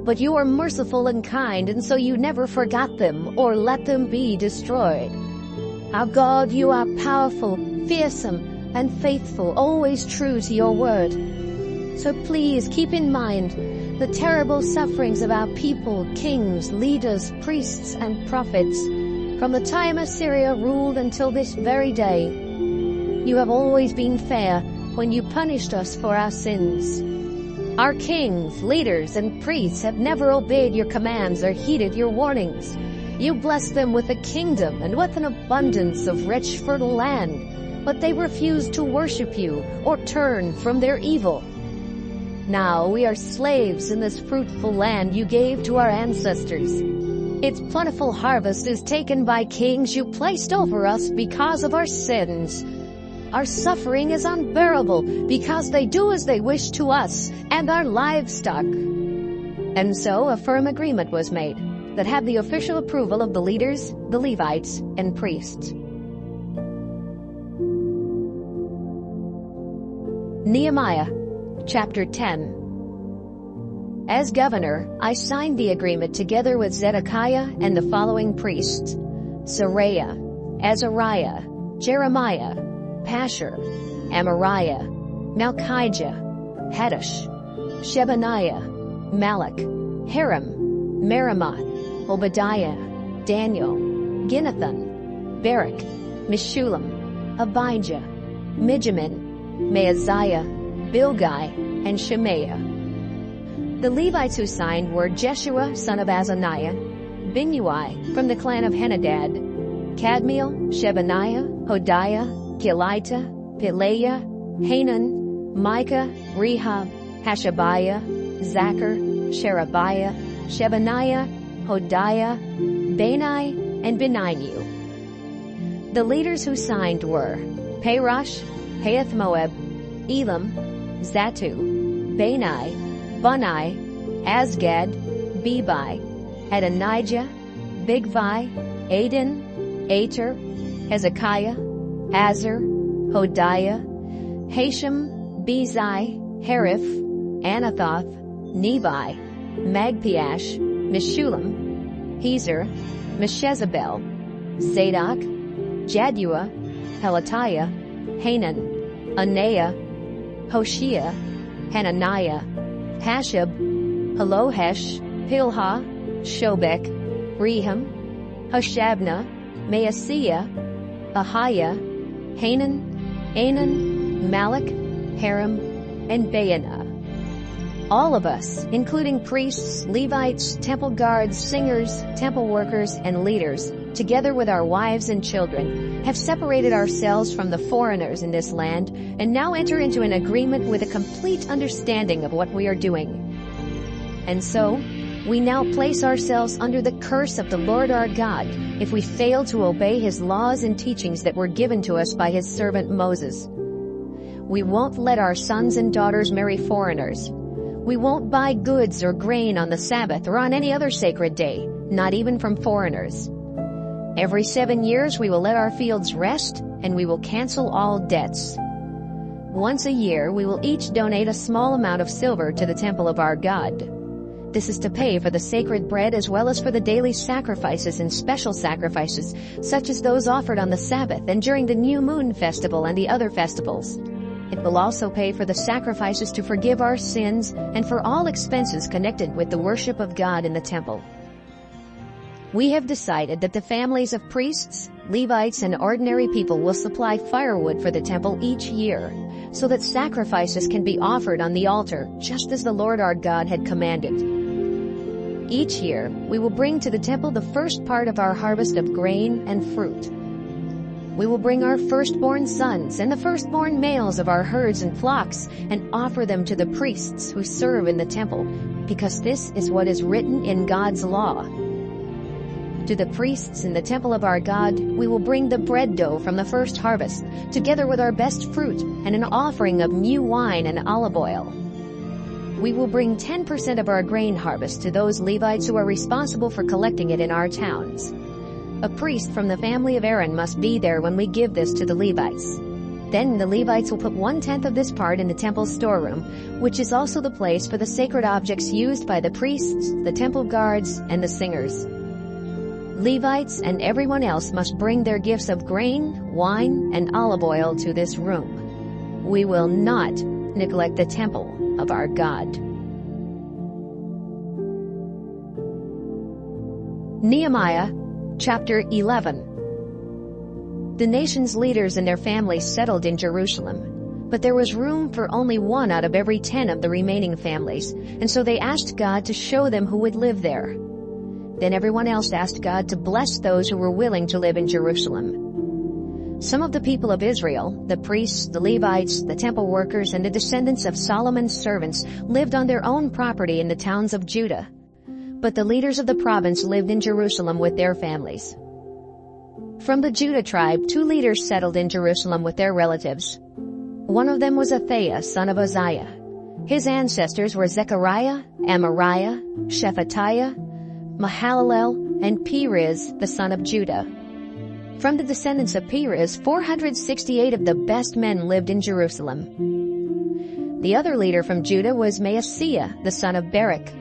But you are merciful and kind, and so you never forgot them or let them be destroyed. Our God, you are powerful, fearsome, and faithful, always true to your word. So please keep in mind the terrible sufferings of our people, kings, leaders, priests, and prophets, from the time Assyria ruled until this very day. You have always been fair when you punished us for our sins. Our kings, leaders, and priests have never obeyed your commands or heeded your warnings. You blessed them with a kingdom and with an abundance of rich, fertile land, but they refused to worship you or turn from their evil. Now we are slaves in this fruitful land you gave to our ancestors. Its plentiful harvest is taken by kings you placed over us because of our sins. Our suffering is unbearable because they do as they wish to us and our livestock. And so a firm agreement was made that had the official approval of the leaders, the Levites, and priests. Nehemiah, chapter 10. As governor, I signed the agreement together with Zedekiah and the following priests: Seraiah, Azariah, Jeremiah, Pashur, Amariah, Malchijah, Haddush, Shebaniah, Malach, Haram, Meremoth, Obadiah, Daniel, Ginnathan, Barak, Meshullam, Abijah, Mijamin, Maaziah, Bilgai, and Shemaiah. The Levites who signed were Jeshua, son of Azaniah, Binnui, from the clan of Henadad, Kadmiel, Shebaniah, Hodiah, Kelita, Pelaiah, Hanan, Micah, Rehab, Hashabiah, Zachar, Sherebiah, Shebaniah, Hodiah, Bani, and Beninu. The leaders who signed were Parosh, Pahath-Moab, Elam, Zatu, Bani, Bunai, Asgad, Bebai, Adonijah, Bigvai, Adin, Ater, Hezekiah, Azar, Hodiah, Hashem, Bezai, Hariph, Anathoth, Nebai, Magpiash, Meshullam, Hezer, Meshezabel, Zadok, Jaddua, Pelatiah, Hanan, Anaiah, Hoshea, Hananiah, Hashab, Halohesh, Pilha, Shobek, Rehum, Hashabnah, Maaseiah, Ahiah, Hanan, Anan, Malach, Haram, and Baanah. All of us, including priests, Levites, temple guards, singers, temple workers, and leaders, together with our wives and children, have separated ourselves from the foreigners in this land and now enter into an agreement with a complete understanding of what we are doing. And so, we now place ourselves under the curse of the Lord our God if we fail to obey His laws and teachings that were given to us by His servant Moses. We won't let our sons and daughters marry foreigners. We won't buy goods or grain on the Sabbath or on any other sacred day, not even from foreigners. Every 7 years we will let our fields rest, and we will cancel all debts. Once a year we will each donate a small amount of silver to the temple of our God. This is to pay for the sacred bread as well as for the daily sacrifices and special sacrifices, such as those offered on the Sabbath and during the New Moon Festival and the other festivals. It will also pay for the sacrifices to forgive our sins and for all expenses connected with the worship of God in the temple. We have decided that the families of priests, Levites, and ordinary people will supply firewood for the temple each year, so that sacrifices can be offered on the altar, just as the Lord our God had commanded. Each year, we will bring to the temple the first part of our harvest of grain and fruit. We will bring our firstborn sons and the firstborn males of our herds and flocks and offer them to the priests who serve in the temple, because this is what is written in God's law. To the priests in the temple of our God, we will bring the bread dough from the first harvest, together with our best fruit and an offering of new wine and olive oil. We will bring 10% of our grain harvest to those Levites who are responsible for collecting it in our towns. A priest from the family of Aaron must be there when we give this to the Levites. Then the Levites will put 1/10 of this part in the temple storeroom, which is also the place for the sacred objects used by the priests, the temple guards, and the singers. Levites and everyone else must bring their gifts of grain, wine, and olive oil to this room. We will not neglect the temple of our God. Nehemiah Chapter 11. The nation's leaders and their families settled in Jerusalem, but there was room for only 1 out of every 10 of the remaining families, and so they asked God to show them who would live there. Then everyone else asked God to bless those who were willing to live in Jerusalem. Some of the people of Israel, the priests, the Levites, the temple workers, and the descendants of Solomon's servants, lived on their own property in the towns of Judah. But the leaders of the province lived in Jerusalem with their families. From the Judah tribe, 2 leaders settled in Jerusalem with their relatives. One of them was Athaiah, son of Uzziah. His ancestors were Zechariah, Amariah, Shephatiah, Mahalalel, and Perez, the son of Judah. From the descendants of Perez, 468 of the best men lived in Jerusalem. The other leader from Judah was Maaseiah, the son of Barak.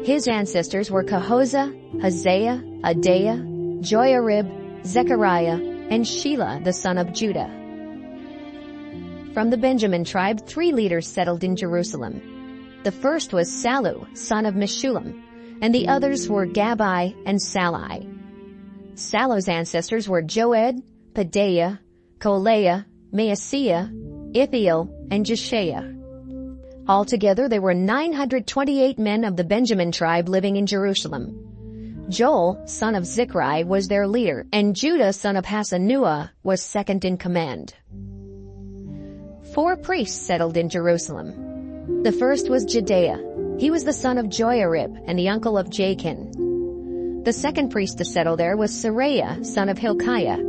His ancestors were Kahozah, Hosea, Adaiah, Joiarib, Zechariah, and Shelah, the son of Judah. From the Benjamin tribe, 3 leaders settled in Jerusalem. The first was Sallu, son of Meshullam, and the others were Gabai and Sallai. Sallu's ancestors were Joed, Pedaiah, Kolaiah, Maaseiah, Ithiel, and Jeshaiah. Altogether, there were 928 men of the Benjamin tribe living in Jerusalem. Joel, son of Zichri, was their leader, and Judah, son of Hasanuah, was second in command. 4 priests settled in Jerusalem. The first was Jedaiah. He was the son of Joiarib and the uncle of Jachin. The second priest to settle there was Seraiah, son of Hilkiah.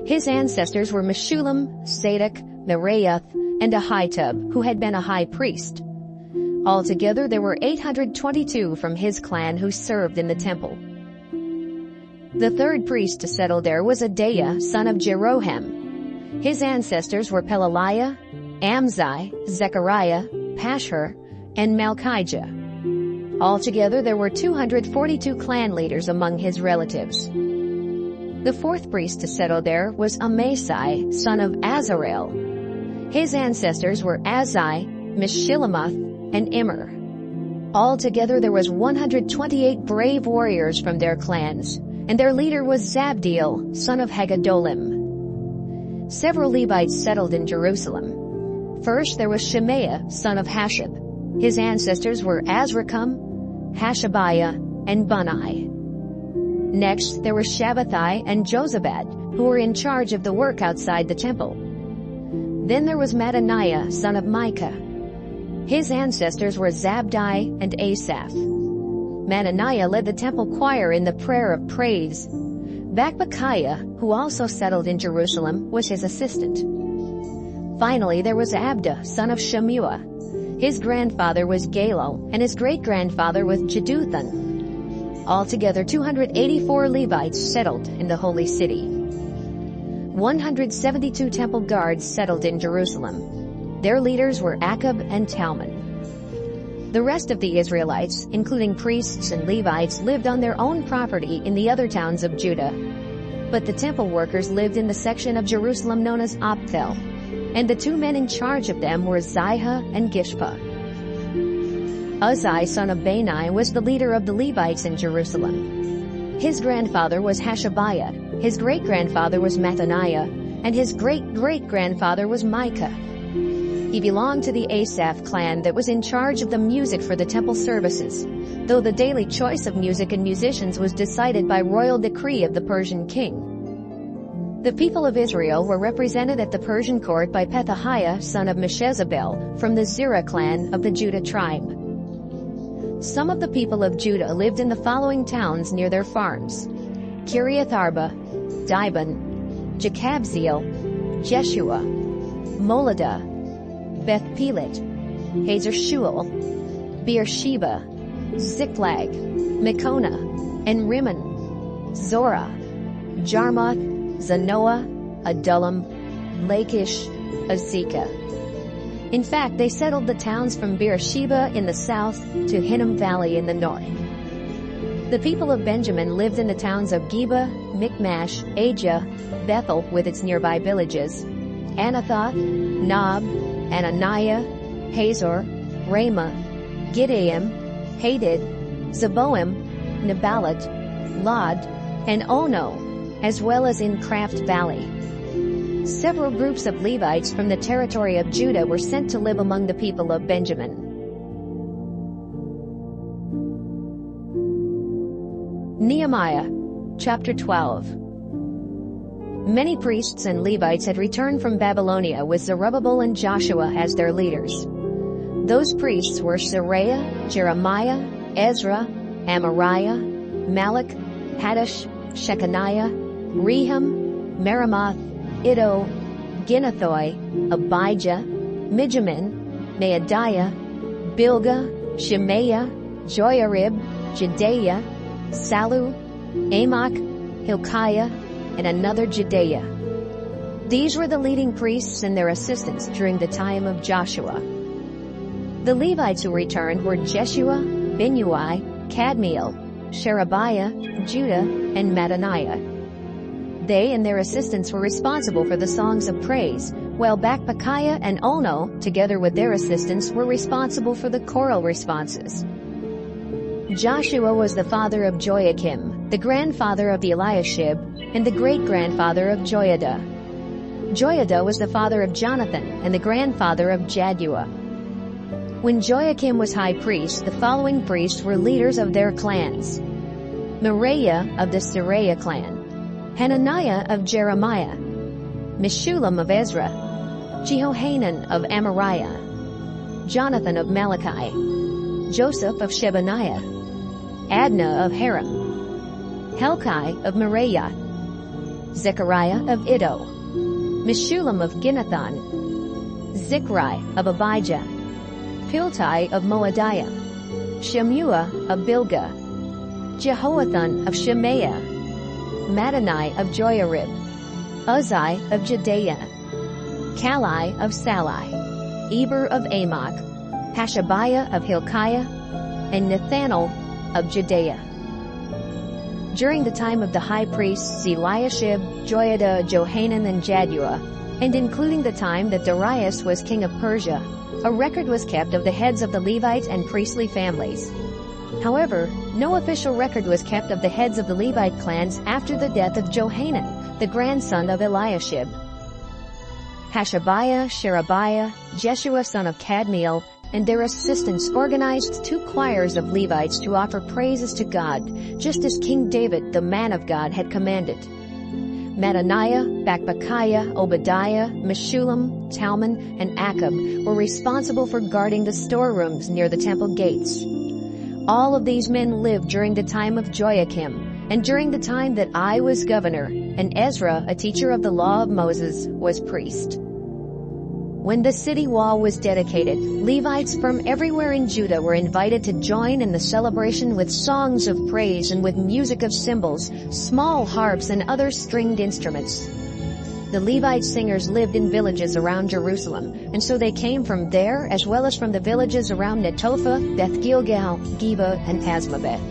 His ancestors were Meshullam, Zadok, Meraioth, and Ahitub, who had been a high priest. Altogether, there were 822 from his clan who served in the temple. The third priest to settle there was Adaiah, son of Jeroham. His ancestors were Pelaliah, Amzai, Zechariah, Pashhur, and Malchijah. Altogether, there were 242 clan leaders among his relatives. The fourth priest to settle there was Amasai, son of Azarel. His ancestors were Azai, Meshillemoth, and Immer. Altogether, there was 128 brave warriors from their clans, and their leader was Zabdiel, son of Haggedolim. Several Levites settled in Jerusalem. First, there was Shemaiah, son of Hashab. His ancestors were Azrikam, Hashabiah, and Bunai. Next, there were Shabbathai and Jozabad, who were in charge of the work outside the temple. Then there was Mattaniah, son of Micah. His ancestors were Zabdi and Asaph. Mattaniah led the temple choir in the prayer of praise. Bakbukiah, who also settled in Jerusalem, was his assistant. Finally, there was Abda, son of Shemuah. His grandfather was Galal, and his great-grandfather was Jeduthun. Altogether, 284 Levites settled in the holy city. 172 temple guards settled in Jerusalem. Their leaders were Akab and Talmon. The rest of the Israelites, including priests and Levites, lived on their own property in the other towns of Judah. But the temple workers lived in the section of Jerusalem known as Opthel, and the two men in charge of them were Zihah and Gishpa. Uzziah, son of Bani, was the leader of the Levites in Jerusalem. His grandfather was Hashabiah, his great-grandfather was Mattaniah, and his great-great-grandfather was Micah. He belonged to the Asaph clan that was in charge of the music for the temple services, though the daily choice of music and musicians was decided by royal decree of the Persian king. The people of Israel were represented at the Persian court by Pethahiah, son of Meshezabel, from the Zerah clan of the Judah tribe. Some of the people of Judah lived in the following towns near their farms: Kiriath Arba, Dibon, Jekabzeel, Jeshua, Moladah, Beth Pelet, Hazer Shual, Beersheba, Ziklag, Mekona, and Rimmon, Zorah, Jarmuth, Zanoah, Adullam, Lachish, Azekah. In fact, they settled the towns from Beersheba in the south to Hinnom Valley in the north. The people of Benjamin lived in the towns of Geba, Michmash, Ajah, Bethel with its nearby villages, Anathoth, Nob, Ananiah, Hazor, Ramah, Gideam, Hadid, Zeboim, Nebalat, Lod, and Ono, as well as in Craft Valley. Several groups of Levites from the territory of Judah were sent to live among the people of Benjamin. Nehemiah, chapter 12. Many priests and Levites had returned from Babylonia with Zerubbabel and Joshua as their leaders. Those priests were Seraiah, Jeremiah, Ezra, Amariah, Malach, Haddash, Shechaniah, Rehum, Meremoth, Iddo, Ginnathoi, Abijah, Mijamin, Maadiah, Bilgah, Shemaiah, Joiarib, Jedaiah, Salu, Amok, Hilkiah, and another Jedaiah. These were the leading priests and their assistants during the time of Joshua. The Levites who returned were Jeshua, Binnui, Kadmiel, Sherebiah, Judah, and Mattaniah. They and their assistants were responsible for the songs of praise, while Bakbukiah and Ono, together with their assistants, were responsible for the choral responses. Joshua was the father of Joachim, the grandfather of Eliashib, and the great-grandfather of Joiada. Joiada was the father of Jonathan and the grandfather of Jaddua. When Joachim was high priest, the following priests were leaders of their clans: Meraiah of the Seraiah clan, Hananiah of Jeremiah, Meshullam of Ezra, Jehohanan of Amariah, Jonathan of Malachi, Joseph of Shebaniah, Adnah of Haram, Helkai of Meraiah, Zechariah of Iddo, Meshullam of Ginnathan, Zichri of Abijah, Piltai of Moadiah, Shemuah of Bilgah, Jehoathon of Shemaiah, Mattani of Joiarib, Uzziah of Jedaiah, Kalai of Salai, Eber of Amok, Hashabiah of Hilkiah, and Nethanel of Jedaiah. During the time of the high priests Eliashib, Joiada, Johanan, and Jaddua, and including the time that Darius was king of Persia, a record was kept of the heads of the Levite and priestly families. However, no official record was kept of the heads of the Levite clans after the death of Johanan, the grandson of Eliashib. Hashabiah, Sherebiah, Jeshua son of Kadmiel, and their assistants organized 2 choirs of Levites to offer praises to God, just as King David, the man of God, had commanded. Mattaniah, Bakbakiah, Obadiah, Meshullam, Talmon, and Akab were responsible for guarding the storerooms near the temple gates. All of these men lived during the time of Joachim, and during the time that I was governor, and Ezra, a teacher of the law of Moses, was priest. When the city wall was dedicated, Levites from everywhere in Judah were invited to join in the celebration with songs of praise and with music of cymbals, small harps, and other stringed instruments. The Levite singers lived in villages around Jerusalem, and so they came from there as well as from the villages around Netophah, Beth Gilgal, Geba, and Asmaveth.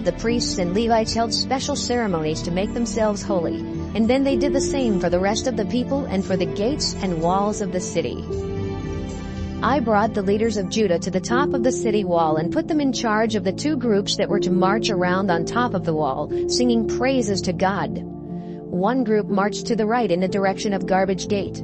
The priests and Levites held special ceremonies to make themselves holy, and then they did the same for the rest of the people and for the gates and walls of the city. I brought the leaders of Judah to the top of the city wall and put them in charge of the 2 groups that were to march around on top of the wall, singing praises to God. One group marched to the right in the direction of Garbage Gate.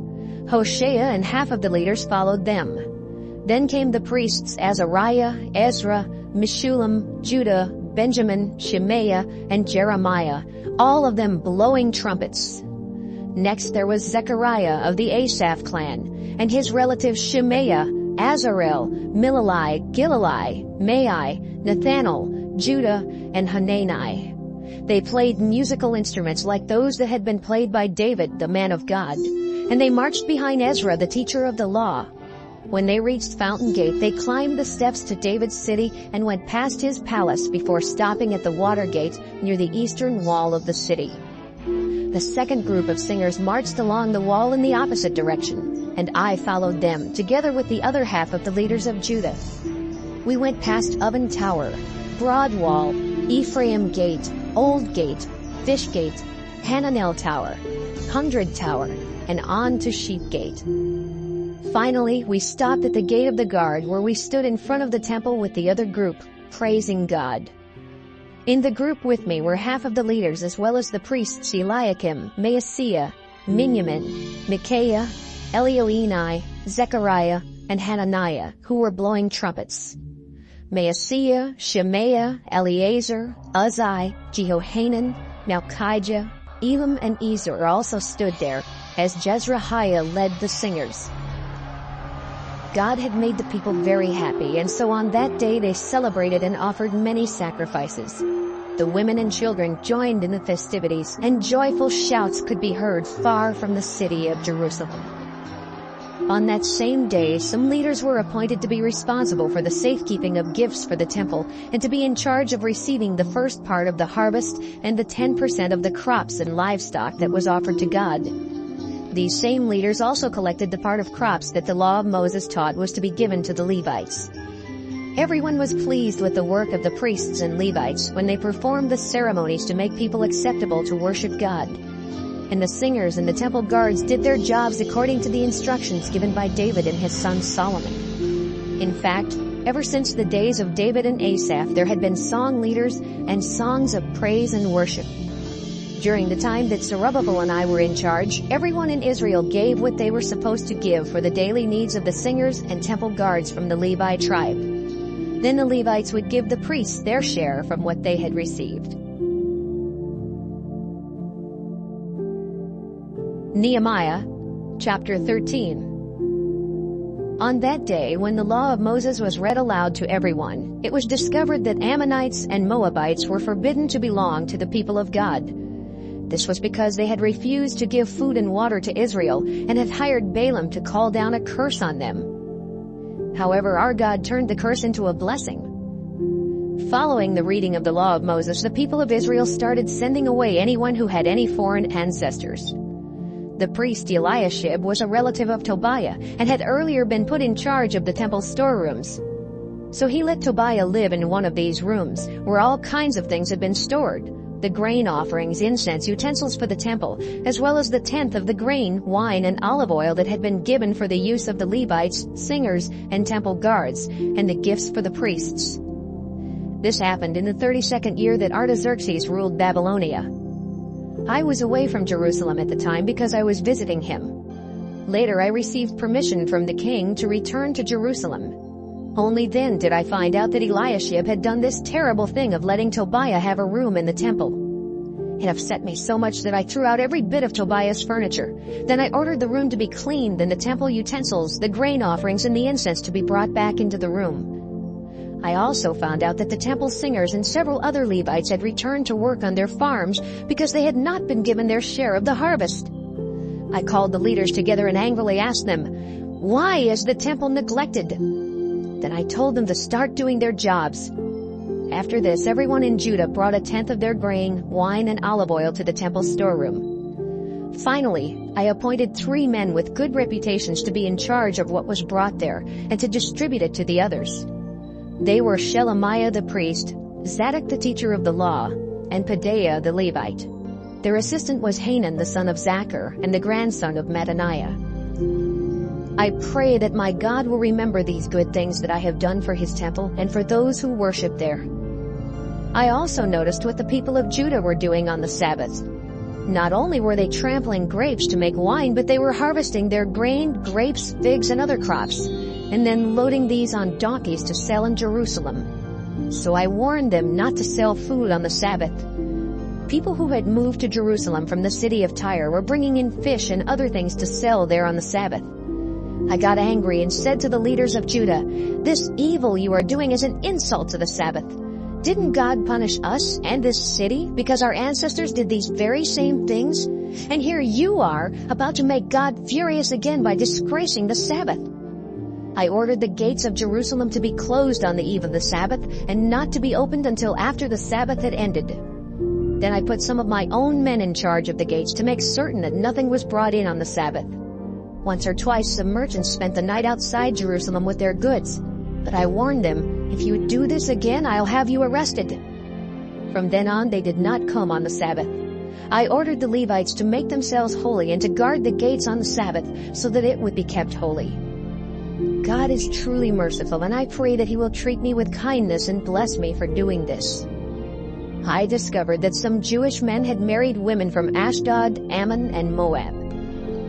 Hoshea and half of the leaders followed them. Then came the priests Azariah, Ezra, Meshullam, Judah, Benjamin, Shemaiah, and Jeremiah, all of them blowing trumpets. Next there was Zechariah of the Asaph clan, and his relatives Shemaiah, Azarel, Milalai, Gilalai, Mai, Nathanael, Judah, and Hanani. They played musical instruments like those that had been played by David, the man of God, and they marched behind Ezra, the teacher of the law. When they reached Fountain Gate, they climbed the steps to David's city and went past his palace before stopping at the Water Gate near the eastern wall of the city. The second group of singers marched along the wall in the opposite direction, and I followed them, together with the other half of the leaders of Judah. We went past Oven Tower, Broad Wall, Ephraim Gate, Old Gate, Fish Gate, Hananel Tower, 100 Tower, and on to Sheep Gate. Finally, we stopped at the gate of the guard, where we stood in front of the temple with the other group, praising God. In the group with me were half of the leaders as well as the priests Eliakim, Maaseiah, Miniamin, Micaiah, Elioenai, Zechariah, and Hananiah, who were blowing trumpets. Maaseiah, Shemaiah, Eleazar, Uzzi, Jehohanan, Malchijah, Elam, and Ezer also stood there, as Jezrahiah led the singers. God had made the people very happy, and so on that day they celebrated and offered many sacrifices. The women and children joined in the festivities, and joyful shouts could be heard far from the city of Jerusalem. On that same day, some leaders were appointed to be responsible for the safekeeping of gifts for the temple and to be in charge of receiving the first part of the harvest and the 10% of the crops and livestock that was offered to God. These same leaders also collected the part of crops that the law of Moses taught was to be given to the Levites. Everyone was pleased with the work of the priests and Levites when they performed the ceremonies to make people acceptable to worship God. And the singers and the temple guards did their jobs according to the instructions given by David and his son Solomon. In fact, ever since the days of David and Asaph, there had been song leaders and songs of praise and worship. During the time that Zerubbabel and I were in charge, everyone in Israel gave what they were supposed to give for the daily needs of the singers and temple guards from the Levi tribe. Then the Levites would give the priests their share from what they had received. Nehemiah, chapter 13. On that day, when the law of Moses was read aloud to everyone, it was discovered that Ammonites and Moabites were forbidden to belong to the people of God. This was because they had refused to give food and water to Israel and had hired Balaam to call down a curse on them. However, our God turned the curse into a blessing. Following the reading of the law of Moses, the people of Israel started sending away anyone who had any foreign ancestors. The priest Eliashib was a relative of Tobiah and had earlier been put in charge of the temple storerooms. So he let Tobiah live in one of these rooms, where all kinds of things had been stored: the grain offerings, incense, utensils for the temple, as well as the tenth of the grain, wine, and olive oil that had been given for the use of the Levites, singers, and temple guards, and the gifts for the priests. This happened in the 32nd year that Artaxerxes ruled Babylonia. I was away from Jerusalem at the time because I was visiting him. Later I received permission from the king to return to Jerusalem. Only then did I find out that Eliashib had done this terrible thing of letting Tobiah have a room in the temple. It upset me so much that I threw out every bit of Tobiah's furniture. Then I ordered the room to be cleaned and the temple utensils, the grain offerings, and the incense to be brought back into the room. I also found out that the temple singers and several other Levites had returned to work on their farms because they had not been given their share of the harvest. I called the leaders together and angrily asked them, "Why is the temple neglected?" Then I told them to start doing their jobs. After this, everyone in Judah brought 1/10 of their grain, wine, and olive oil to the temple storeroom. Finally, I appointed 3 men with good reputations to be in charge of what was brought there and to distribute it to the others. They were Shelemiah the priest, Zadok the teacher of the law, and Pedaiah the Levite. Their assistant was Hanan the son of Zachar and the grandson of Mattaniah. I pray that my God will remember these good things that I have done for his temple and for those who worship there. I also noticed what the people of Judah were doing on the Sabbath. Not only were they trampling grapes to make wine, but they were harvesting their grain, grapes, figs, and other crops, and then loading these on donkeys to sell in Jerusalem. So I warned them not to sell food on the Sabbath. People who had moved to Jerusalem from the city of Tyre were bringing in fish and other things to sell there on the Sabbath. I got angry and said to the leaders of Judah, "This evil you are doing is an insult to the Sabbath. Didn't God punish us and this city because our ancestors did these very same things? And here you are, about to make God furious again by disgracing the Sabbath." I ordered the gates of Jerusalem to be closed on the eve of the Sabbath and not to be opened until after the Sabbath had ended. Then I put some of my own men in charge of the gates to make certain that nothing was brought in on the Sabbath. Once or twice some merchants spent the night outside Jerusalem with their goods, but I warned them, "If you do this again, I'll have you arrested." From then on they did not come on the Sabbath. I ordered the Levites to make themselves holy and to guard the gates on the Sabbath so that it would be kept holy. God is truly merciful, and I pray that he will treat me with kindness and bless me for doing this. I discovered that some Jewish men had married women from Ashdod, Ammon, and Moab.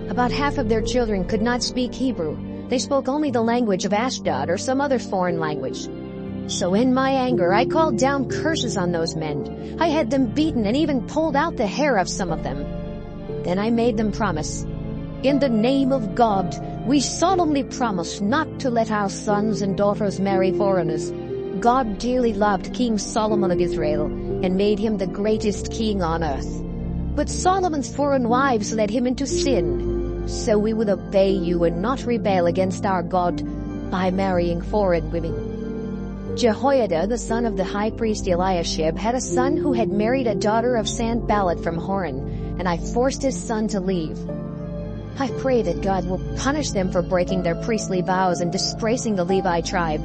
About half of their children could not speak Hebrew. They spoke only the language of Ashdod or some other foreign language. So in my anger, I called down curses on those men. I had them beaten and even pulled out the hair of some of them. Then I made them promise, "In the name of God, we solemnly promise not to let our sons and daughters marry foreigners. God dearly loved King Solomon of Israel and made him the greatest king on earth. But Solomon's foreign wives led him into sin. So we will obey you and not rebel against our God by marrying foreign women." Jehoiada, the son of the high priest Eliashib, had a son who had married a daughter of Sanballat from Horon, and I forced his son to leave. I pray that God will punish them for breaking their priestly vows and disgracing the Levi tribe.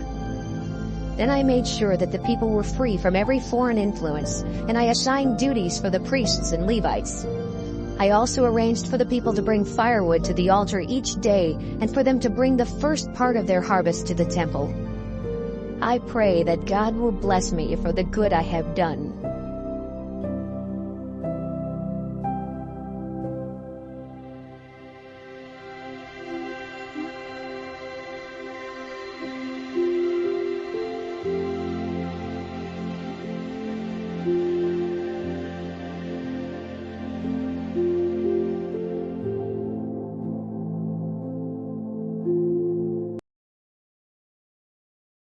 Then I made sure that the people were free from every foreign influence, and I assigned duties for the priests and Levites. I also arranged for the people to bring firewood to the altar each day and for them to bring the first part of their harvest to the temple. I pray that God will bless me for the good I have done.